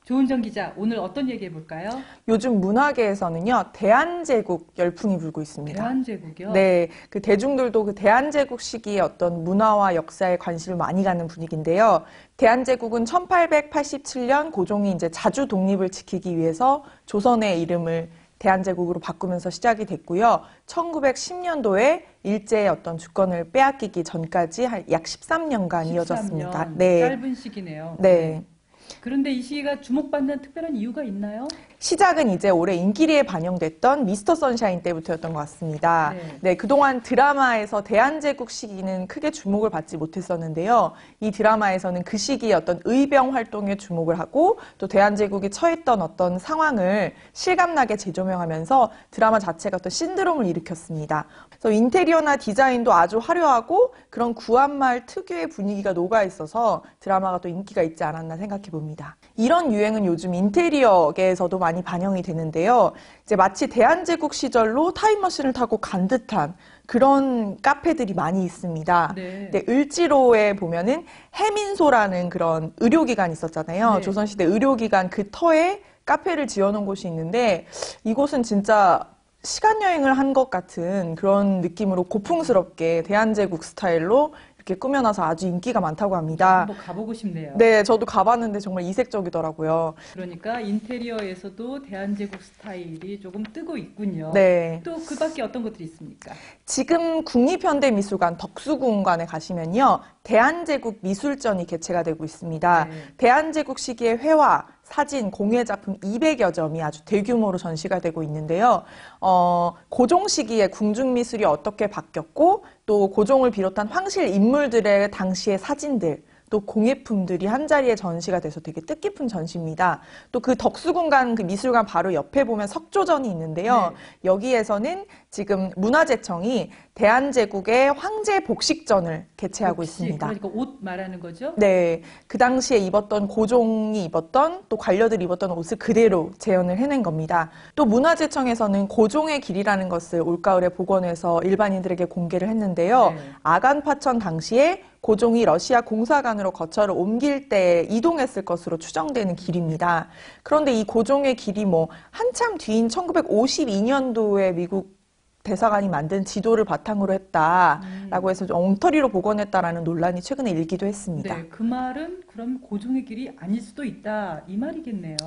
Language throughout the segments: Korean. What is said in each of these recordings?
조은정 기자, 오늘 어떤 얘기 해볼까요? 요즘 문화계에서는요, 대한제국 열풍이 불고 있습니다. 대한제국이요? 네, 그 대중들도 그 대한제국 시기에 어떤 문화와 역사에 관심을 많이 갖는 분위기인데요. 대한제국은 1887년 고종이 이제 자주 독립을 지키기 위해서 조선의 이름을 대한제국으로 바꾸면서 시작이 됐고요. 1910년도에 일제의 어떤 주권을 빼앗기기 전까지 약 13년간 이어졌습니다. 13년, 네. 짧은 시기네요. 네. 그런데 이 시기가 주목받는 특별한 이유가 있나요? 시작은 이제 올해 인기리에 반영됐던 미스터 선샤인 때부터였던 것 같습니다. 네. 네, 그동안 드라마에서 대한제국 시기는 크게 주목을 받지 못했었는데요. 이 드라마에서는 그 시기에 어떤 의병 활동에 주목을 하고 또 대한제국이 처했던 어떤 상황을 실감나게 재조명하면서 드라마 자체가 어떤 신드롬을 일으켰습니다. 그래서 인테리어나 디자인도 아주 화려하고 그런 구한마을 특유의 분위기가 녹아 있어서 드라마가 또 인기가 있지 않았나 생각해 봅니다. 이런 유행은 요즘 인테리어계에서도 많이 반영이 되는데요. 이제 마치 대한제국 시절로 타임머신을 타고 간 듯한 그런 카페들이 많이 있습니다. 네. 네, 을지로에 보면은 해민소라는 그런 의료기관이 있었잖아요. 네. 조선시대 의료기관 그 터에 카페를 지어놓은 곳이 있는데 이곳은 진짜 시간여행을 한 것 같은 그런 느낌으로 고풍스럽게 대한제국 스타일로 이렇게 꾸며놔서 아주 인기가 많다고 합니다. 한번 가보고 싶네요. 네, 저도 가봤는데 정말 이색적이더라고요. 그러니까 인테리어에서도 대한제국 스타일이 조금 뜨고 있군요. 네. 또 그 밖에 어떤 것들이 있습니까? 지금 국립현대미술관 덕수궁관에 가시면요. 대한제국 미술전이 개최가 되고 있습니다. 네. 대한제국 시기의 회화, 사진, 공예작품 200여 점이 아주 대규모로 전시가 되고 있는데요. 고종 시기에 궁중미술이 어떻게 바뀌었고 또 고종을 비롯한 황실 인물들의 당시의 사진들 또 공예품들이 한자리에 전시가 돼서 되게 뜻깊은 전시입니다. 또 그 덕수궁관 그 미술관 바로 옆에 보면 석조전이 있는데요. 네. 여기에서는 지금 문화재청이 대한제국의 황제 복식전을 개최하고 혹시 있습니다. 그러니까 옷 말하는 거죠? 네, 그 당시에 입었던 고종이 입었던 또 관료들이 입었던 옷을 그대로 재현을 해낸 겁니다. 또 문화재청에서는 고종의 길이라는 것을 올가을에 복원해서 일반인들에게 공개를 했는데요. 네. 아간파천 당시에 고종이 러시아 공사관으로 거처를 옮길 때 이동했을 것으로 추정되는 길입니다. 그런데 이 고종의 길이 한참 뒤인 1952년도에 미국 대사관이 만든 지도를 바탕으로 했다라고 해서 좀 엉터리로 복원했다라는 논란이 최근에 일기도 했습니다. 네, 그 말은 그럼 고종의 길이 아닐 수도 있다 이 말이겠네요.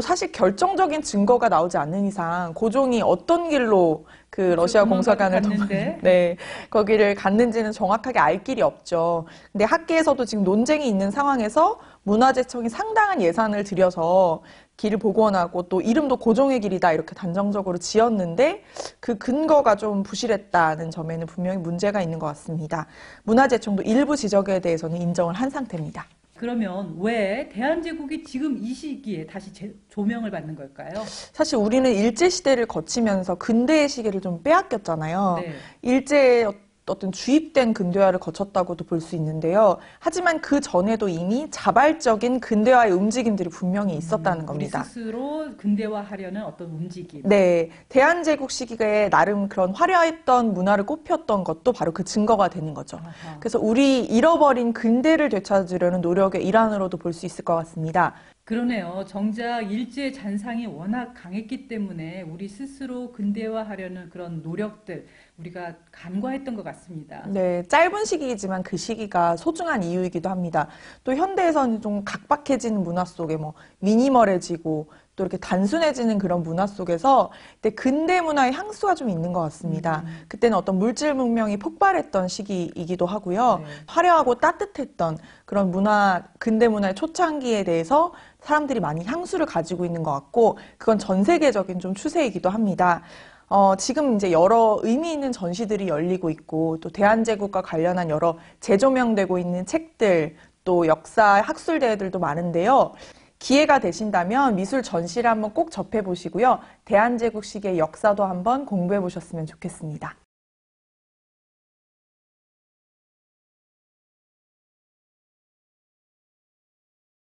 사실 결정적인 증거가 나오지 않는 이상 고종이 어떤 길로 그 러시아 공사관을 갔는데 네, 거기를 갔는지는 정확하게 알 길이 없죠. 근데 학계에서도 지금 논쟁이 있는 상황에서 문화재청이 상당한 예산을 들여서 길을 복원하고 또 이름도 고종의 길이다 이렇게 단정적으로 지었는데 그 근거가 좀 부실했다는 점에는 분명히 문제가 있는 것 같습니다. 문화재청도 일부 지적에 대해서는 인정을 한 상태입니다. 그러면 왜 대한제국이 지금 이 시기에 다시 조명을 받는 걸까요? 사실 우리는 일제시대를 거치면서 근대의 시기를 좀 빼앗겼잖아요. 네. 일제의 어떤 주입된 근대화를 거쳤다고도 볼 수 있는데요. 하지만 그 전에도 이미 자발적인 근대화의 움직임들이 분명히 있었다는 겁니다. 우리 스스로 근대화하려는 어떤 움직임. 네, 대한제국 시기에 나름 그런 화려했던 문화를 꼽혔던 것도 바로 그 증거가 되는 거죠. 아하. 그래서 우리 잃어버린 근대를 되찾으려는 노력의 일환으로도 볼 수 있을 것 같습니다. 그러네요. 정작 일제 잔상이 워낙 강했기 때문에 우리 스스로 근대화하려는 그런 노력들 우리가 간과했던 것 같습니다. 네, 짧은 시기이지만 그 시기가 소중한 이유이기도 합니다. 또 현대에서는 좀 각박해지는 문화 속에 미니멀해지고 또 이렇게 단순해지는 그런 문화 속에서 그때 근대 문화의 향수가 좀 있는 것 같습니다. 그때는 어떤 물질 문명이 폭발했던 시기이기도 하고요. 네. 화려하고 따뜻했던 그런 근대 문화의 초창기에 대해서 사람들이 많이 향수를 가지고 있는 것 같고 그건 전 세계적인 좀 추세이기도 합니다. 지금 이제 여러 의미 있는 전시들이 열리고 있고 또 대한제국과 관련한 여러 재조명되고 있는 책들 또 역사 학술 대회들도 많은데요. 기회가 되신다면 미술 전시를 한번 꼭 접해 보시고요. 대한제국 시기의 역사도 한번 공부해 보셨으면 좋겠습니다.